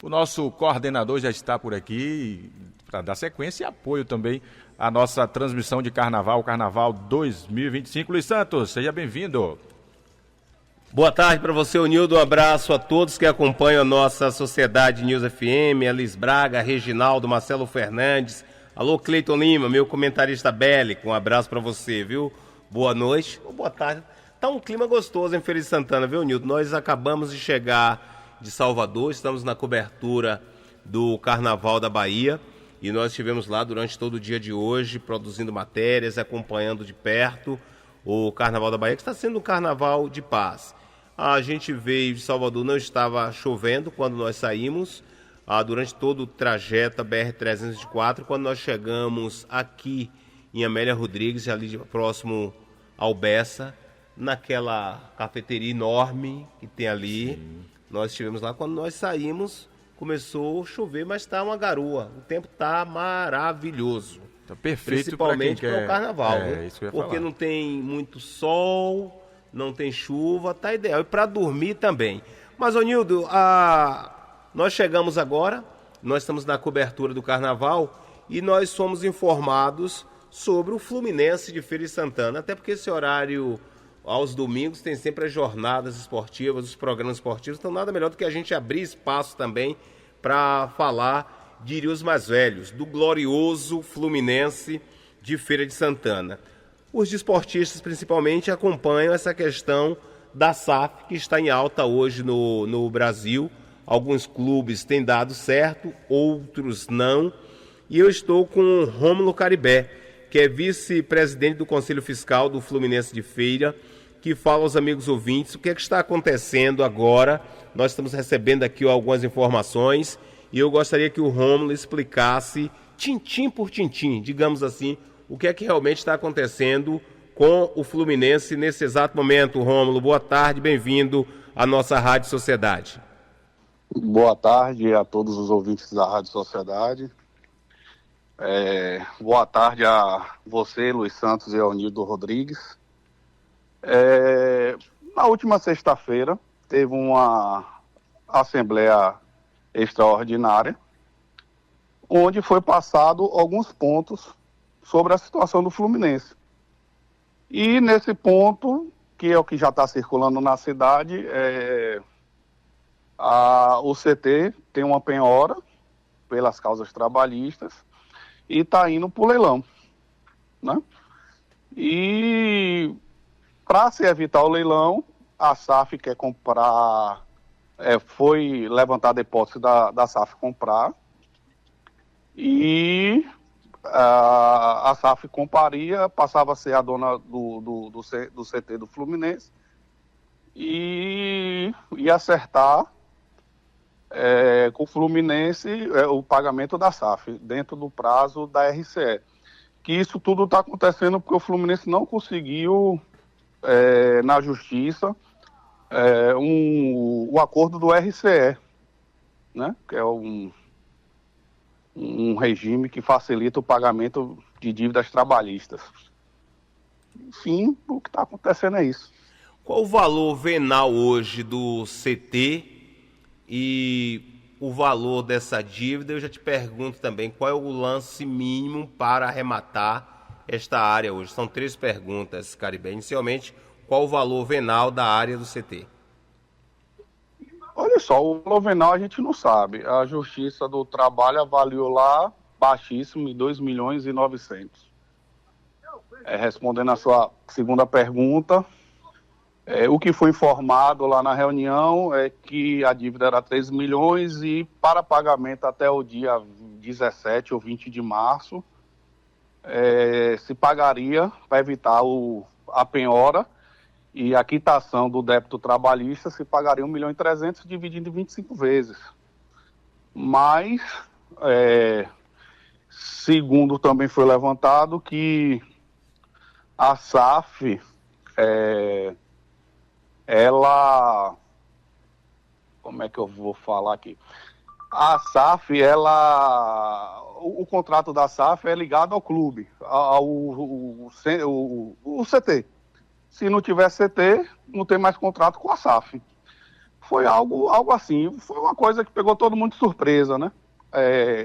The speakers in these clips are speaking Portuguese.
O nosso coordenador já está por aqui para dar sequência e apoio também à nossa transmissão de Carnaval, Carnaval 2025. Luiz Santos, seja bem-vindo. Boa tarde para você, Nildo. Um abraço a todos que acompanham a nossa Sociedade News FM, a Liz Braga, a Reginaldo, Marcelo Fernandes. Alô, Cleiton Lima, meu comentarista bélico. Um abraço para você, viu? Boa noite ou boa tarde. Tá um clima gostoso em Feira de Santana, viu, Nildo? Nós acabamos de chegar de Salvador, estamos na cobertura do Carnaval da Bahia e nós estivemos lá durante todo o dia de hoje, produzindo matérias, acompanhando de perto o Carnaval da Bahia, que está sendo um carnaval de paz. A gente veio de Salvador, não estava chovendo quando nós saímos, durante todo o trajeto BR-304, quando nós chegamos aqui em Amélia Rodrigues, ali próximo ao Bessa, naquela cafeteria enorme que tem ali. Sim. Nós estivemos lá, quando nós saímos, começou a chover, mas está uma garoa. O tempo está maravilhoso. Tá perfeito, principalmente para o carnaval, isso que eu ia porque falar. Não tem muito sol, não tem chuva, tá ideal. E para dormir também. Mas, ô Nildo, nós chegamos agora, nós estamos na cobertura do carnaval e nós somos informados sobre o Fluminense de Feira de Santana, até porque esse horário aos domingos tem sempre as jornadas esportivas, os programas esportivos, então nada melhor do que a gente abrir espaço também para falar, diria os mais velhos, do glorioso Fluminense de Feira de Santana. Os desportistas principalmente acompanham essa questão da SAF, que está em alta hoje no Brasil. Alguns clubes têm dado certo, outros não. E eu estou com o Rômulo Caribé, que é vice-presidente do Conselho Fiscal do Fluminense de Feira, que fala aos amigos ouvintes o que é que está acontecendo agora. Nós estamos recebendo aqui algumas informações e eu gostaria que o Rômulo explicasse, tintim por tintim, digamos assim, o que é que realmente está acontecendo com o Fluminense nesse exato momento. Rômulo, boa tarde, bem-vindo à nossa Rádio Sociedade. Boa tarde a todos os ouvintes da Rádio Sociedade. Boa tarde a você, Luiz Santos, e ao Nildo Rodrigues. Na última sexta-feira teve uma assembleia extraordinária onde foi passado alguns pontos sobre a situação do Fluminense. E nesse ponto, que é o que já está circulando na cidade, o CT tem uma penhora pelas causas trabalhistas e está indo para o leilão, né? E para se evitar o leilão, a SAF quer comprar, foi levantada a hipótese da SAF comprar, e a SAF compraria, passava a ser a dona do CT do Fluminense, e ia acertar com o Fluminense o pagamento da SAF, dentro do prazo da RCE. Que isso tudo está acontecendo porque o Fluminense não conseguiu, na Justiça, o acordo do RCE, né? Que é um regime que facilita o pagamento de dívidas trabalhistas. Enfim, o que está acontecendo é isso. Qual o valor venal hoje do CT e o valor dessa dívida? Eu já te pergunto também, qual é o lance mínimo para arrematar esta área hoje? São 3 perguntas, Caribé. Inicialmente, qual o valor venal da área do CT? Olha só, o valor venal a gente não sabe. A Justiça do Trabalho avaliou lá baixíssimo, em 2.900.000. Respondendo a sua segunda pergunta, o que foi informado lá na reunião é que a dívida era 3 milhões e para pagamento até o dia 17 ou 20 de março, se pagaria, para evitar a penhora e a quitação do débito trabalhista, se pagaria 1.300.000 dividido em 25 vezes. Mas, segundo também foi levantado, que a SAF, ela... Como é que eu vou falar aqui? A SAF, o contrato da SAF é ligado ao clube, ao CT. Se não tiver CT, não tem mais contrato com a SAF. Foi algo assim, foi uma coisa que pegou todo mundo de surpresa, né?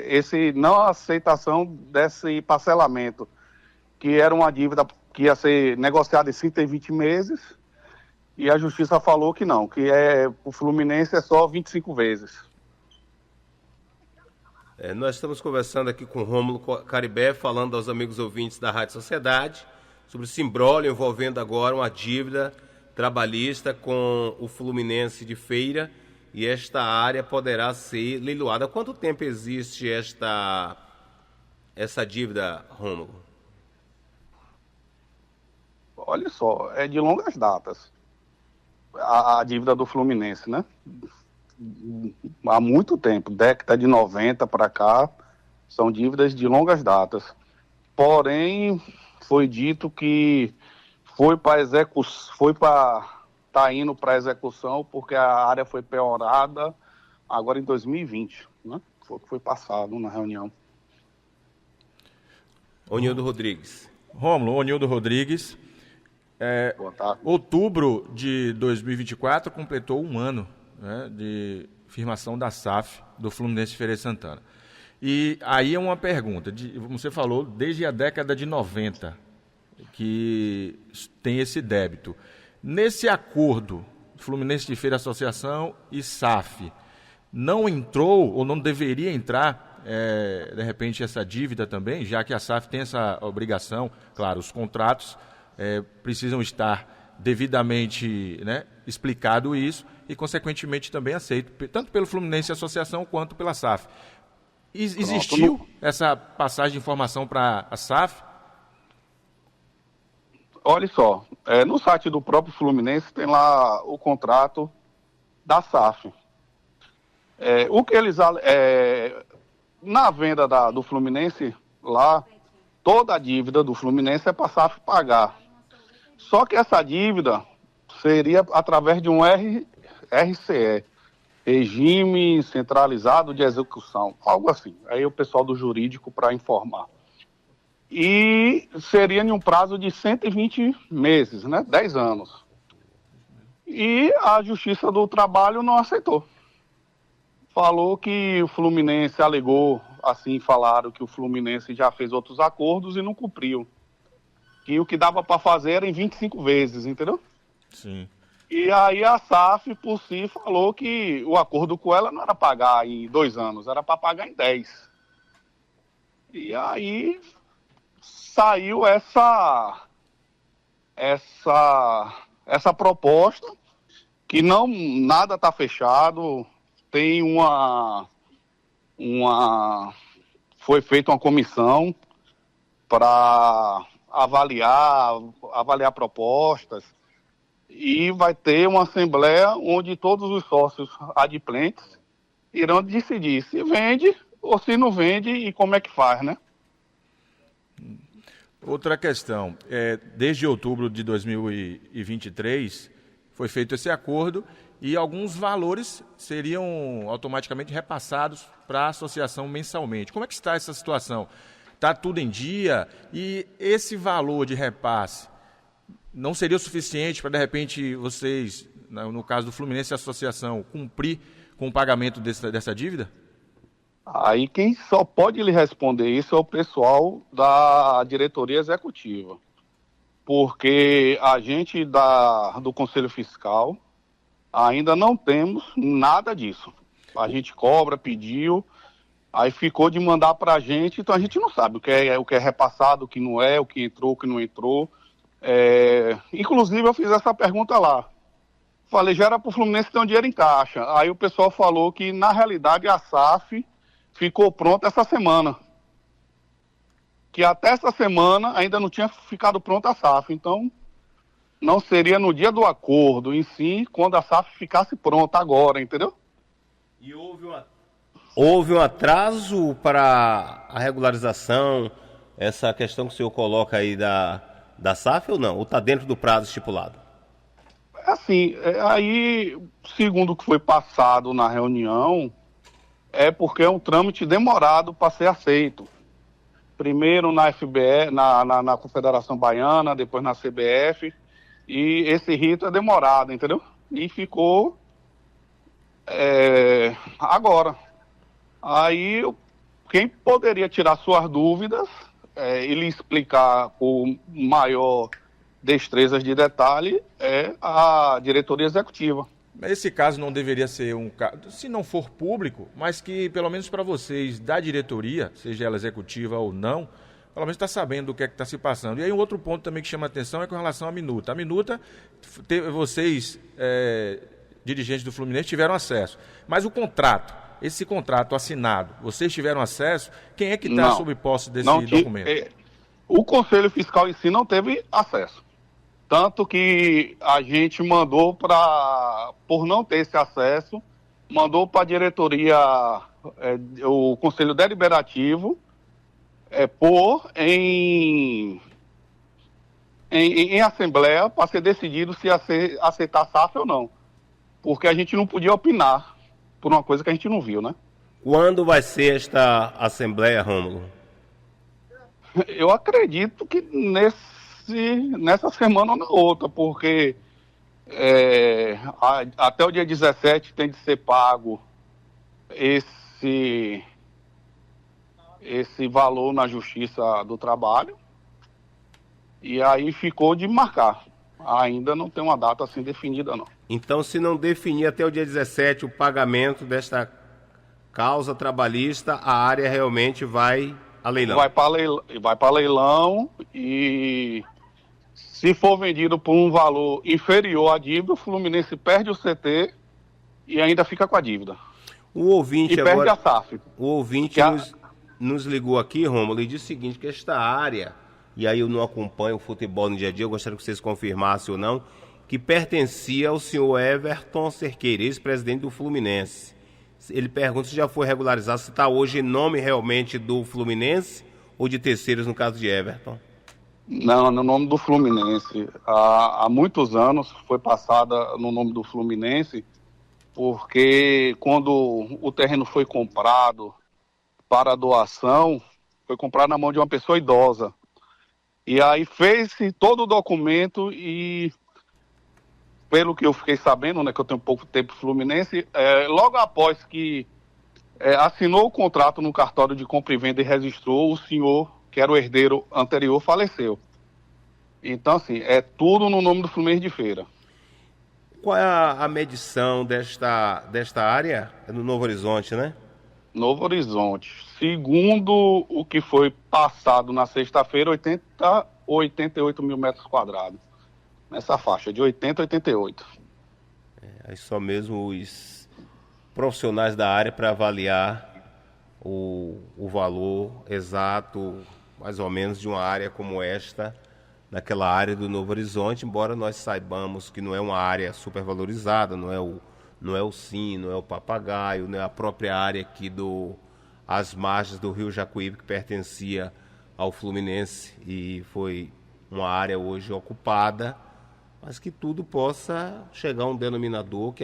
Esse não aceitação desse parcelamento, que era uma dívida que ia ser negociada em 120 meses, e a Justiça falou que não, que o Fluminense é só 25 vezes. Nós estamos conversando aqui com o Rômulo Caribé, falando aos amigos ouvintes da Rádio Sociedade, sobre esse imbróglio envolvendo agora uma dívida trabalhista com o Fluminense de Feira, e esta área poderá ser leiloada. Há quanto tempo existe essa dívida, Rômulo? Olha só, é de longas datas a dívida do Fluminense, né? Há muito tempo, década de 90 para cá, são dívidas de longas datas. Porém, foi dito que tá indo para execução porque a área foi piorada agora em 2020, né? Foi passado na reunião. Onildo Rodrigues. Rômulo, Onildo Rodrigues. Boa tarde. Outubro de 2024 completou um ano, né, de firmação da SAF do Fluminense Feira de Santana. E aí é uma pergunta, você falou desde a década de 90 que tem esse débito. Nesse acordo, Fluminense de Feira Associação e SAF, não entrou ou não deveria entrar, de repente, essa dívida também, já que a SAF tem essa obrigação, claro, os contratos precisam estar devidamente, né, explicado isso e, consequentemente, também aceito, tanto pelo Fluminense Associação quanto pela SAF. Existiu essa passagem de informação para a SAF? Olha só, no site do próprio Fluminense tem lá o contrato da SAF. O que eles... na venda do Fluminense, lá, toda a dívida do Fluminense é para a SAF pagar. Só que essa dívida seria através de um RCE, Regime Centralizado de Execução, algo assim. Aí o pessoal do jurídico para informar. E seria em um prazo de 120 meses, né? 10 anos. E a Justiça do Trabalho não aceitou. Falou que o Fluminense alegou, assim falaram, que o Fluminense já fez outros acordos e não cumpriu. Que o que dava para fazer era em 25 vezes, entendeu? Sim. E aí a SAF, por si, falou que o acordo com ela não era pagar em 2 anos, era para pagar em 10. E aí saiu essa proposta, que nada está fechado, tem foi feita uma comissão para avaliar propostas, e vai ter uma assembleia onde todos os sócios adimplentes irão decidir se vende ou se não vende e como é que faz, né? Outra questão, desde outubro de 2023 foi feito esse acordo e alguns valores seriam automaticamente repassados para a associação mensalmente. Como é que está essa situação? Está tudo em dia? E esse valor de repasse não seria o suficiente para, de repente, vocês, no caso do Fluminense Associação, cumprir com o pagamento dessa dívida? Aí quem só pode lhe responder isso é o pessoal da diretoria executiva, porque a gente do Conselho Fiscal ainda não temos nada disso. A gente cobra, pediu, aí ficou de mandar para a gente, então a gente não sabe o que é repassado, o que não é, o que entrou, o que não entrou. Inclusive eu fiz essa pergunta lá. Falei, já era para o Fluminense ter um dinheiro em caixa. Aí o pessoal falou que, na realidade, a SAF ficou pronta essa semana. Que até essa semana ainda não tinha ficado pronta a SAF. Então, não seria no dia do acordo, em si, quando a SAF ficasse pronta agora, entendeu? E houve um atraso para a regularização, essa questão que o senhor coloca aí da SAF ou não? Ou está dentro do prazo estipulado? Assim, aí, segundo o que foi passado na reunião, é porque é um trâmite demorado para ser aceito. Primeiro na FBE, na Confederação Baiana, depois na CBF, E esse rito é demorado, entendeu? E ficou agora. Aí, quem poderia tirar suas dúvidas, ele explicar com maior destreza de detalhe, é a diretoria executiva. Esse caso não deveria ser um caso, se não for público, mas que pelo menos para vocês da diretoria, seja ela executiva ou não, pelo menos está sabendo do que é que está se passando. E aí um outro ponto também que chama a atenção é com relação à minuta. A minuta, vocês, dirigentes do Fluminense, tiveram acesso. Mas o contrato, esse contrato assinado, vocês tiveram acesso? Quem é que está sob posse desse documento? O Conselho Fiscal em si não teve acesso. Tanto que a gente mandou por não ter esse acesso, mandou para a diretoria, o Conselho Deliberativo, pôr em assembleia para ser decidido se aceitar a SAF ou não. Porque a gente não podia opinar por uma coisa que a gente não viu, né? Quando vai ser esta assembleia, Rômulo? Eu acredito que nessa semana ou na outra, porque até o dia 17 tem de ser pago esse valor na Justiça do Trabalho, e aí ficou de marcar. Ainda não tem uma data assim definida, não. Então, se não definir até o dia 17 o pagamento desta causa trabalhista, a área realmente vai a leilão? Vai para leilão, e se for vendido por um valor inferior à dívida, o Fluminense perde o CT e ainda fica com a dívida. O ouvinte e perde a SAF. O ouvinte nos ligou aqui, Rômulo, e disse o seguinte, que esta área, e aí eu não acompanho o futebol no dia a dia, eu gostaria que vocês confirmassem ou não, que pertencia ao senhor Everton Cerqueira, ex-presidente do Fluminense. Ele pergunta se já foi regularizado, se está hoje em nome realmente do Fluminense ou de terceiros, no caso de Everton. Não, no nome do Fluminense. Há muitos anos foi passada no nome do Fluminense, porque quando o terreno foi comprado para doação, foi comprado na mão de uma pessoa idosa. E aí fez-se todo o documento e, pelo que eu fiquei sabendo, né, que eu tenho pouco tempo Fluminense, logo após que assinou o contrato no cartório de compra e venda e registrou, o senhor, que era o herdeiro anterior, faleceu. Então, assim, é tudo no nome do Fluminense de Feira. Qual é a medição desta área? É no Novo Horizonte, né? Novo Horizonte. Segundo o que foi passado na sexta-feira, 88 mil metros quadrados. Nessa faixa, de 80 a 88. Aí só mesmo os profissionais da área para avaliar o valor exato, mais ou menos, de uma área como esta, naquela área do Novo Horizonte, embora nós saibamos que não é uma área supervalorizada, não é o Sim, não é o Papagaio, não é a própria área aqui às margens do Rio Jacuípe, que pertencia ao Fluminense e foi uma área hoje ocupada, mas que tudo possa chegar a um denominador, que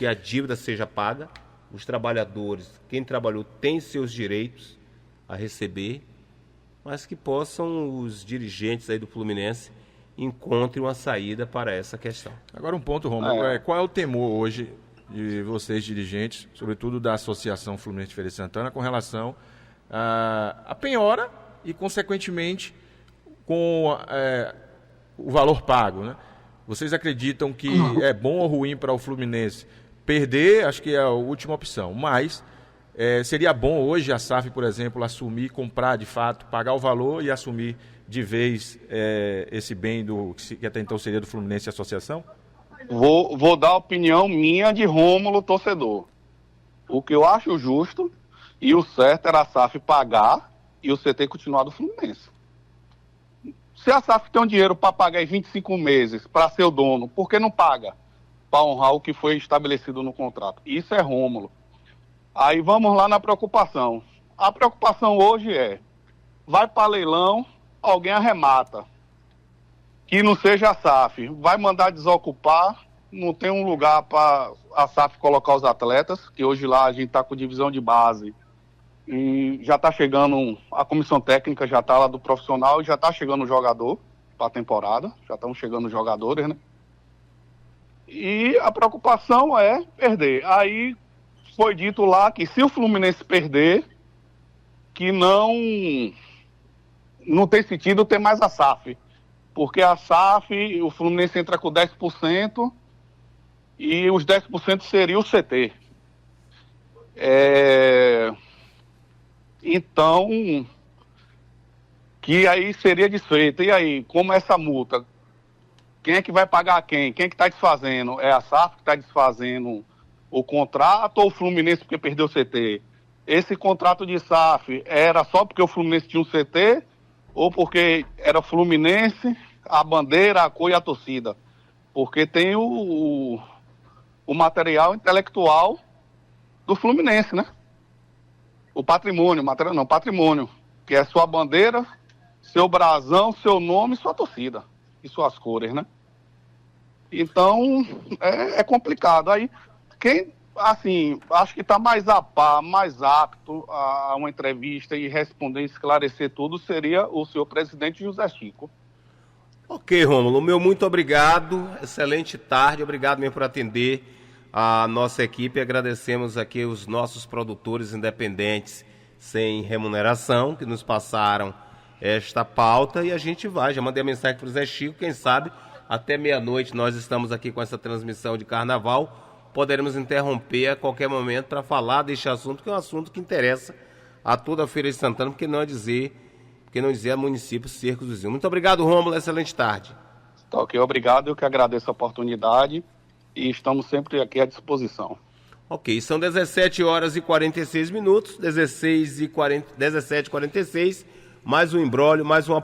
a dívida seja paga, os trabalhadores, quem trabalhou tem seus direitos a receber, mas que possam os dirigentes aí do Fluminense encontrem uma saída para essa questão. Agora um ponto, Romulo, qual é o temor hoje de vocês dirigentes, sobretudo da Associação Fluminense de Feira de Santana, com relação à penhora e, consequentemente, com o valor pago, né? Vocês acreditam que é bom ou ruim para o Fluminense perder? Acho que é a última opção, mas seria bom hoje a SAF, por exemplo, assumir, comprar de fato, pagar o valor e assumir de vez esse bem que até então seria do Fluminense e Associação? Vou dar a opinião minha de Rômulo, torcedor. O que eu acho justo e o certo era a SAF pagar e o CT continuar do Fluminense. Se a SAF tem um dinheiro para pagar em 25 meses para ser o dono, por que não paga? Para honrar o que foi estabelecido no contrato. Isso é Rômulo. Aí vamos lá na preocupação. A preocupação hoje vai para leilão, alguém arremata. Que não seja a SAF. Vai mandar desocupar, não tem um lugar para a SAF colocar os atletas, que hoje lá a gente está com divisão de base. E já está chegando, a comissão técnica já está lá do profissional e já está chegando o jogador para a temporada, já estão chegando os jogadores, né? E a preocupação é perder. Aí foi dito lá que se o Fluminense perder, que não tem sentido ter mais a SAF. Porque a SAF, o Fluminense entra com 10% e os 10% seria o CT. Então, que aí seria desfeita. E aí, como essa multa? Quem é que vai pagar quem? Quem é que está desfazendo? É a SAF que está desfazendo o contrato ou o Fluminense porque perdeu o CT? Esse contrato de SAF era só porque o Fluminense tinha um CT ou porque era Fluminense, a bandeira, a cor e a torcida? Porque tem o material intelectual do Fluminense, né? O patrimônio, material não, patrimônio, que é sua bandeira, seu brasão, seu nome e sua torcida. E suas cores, né? Então, é complicado. Aí, quem, assim, acho que está mais a par, mais apto a uma entrevista e responder, esclarecer tudo, seria o senhor presidente José Chico. Ok, Rômulo, meu muito obrigado, excelente tarde, obrigado mesmo por atender a nossa equipe. Agradecemos aqui os nossos produtores independentes sem remuneração que nos passaram esta pauta e a gente vai, já mandei a mensagem para o Zé Chico, quem sabe até meia-noite nós estamos aqui com essa transmissão de carnaval, poderemos interromper a qualquer momento para falar deste assunto, que é um assunto que interessa a toda a Feira de Santana, porque não dizer a município Cercos do Zinho. Muito obrigado, Rômulo, excelente tarde. Tá, ok, obrigado, eu que agradeço a oportunidade e estamos sempre aqui à disposição. Ok, são 17h46, 17h46, mais um imbróglio, mais uma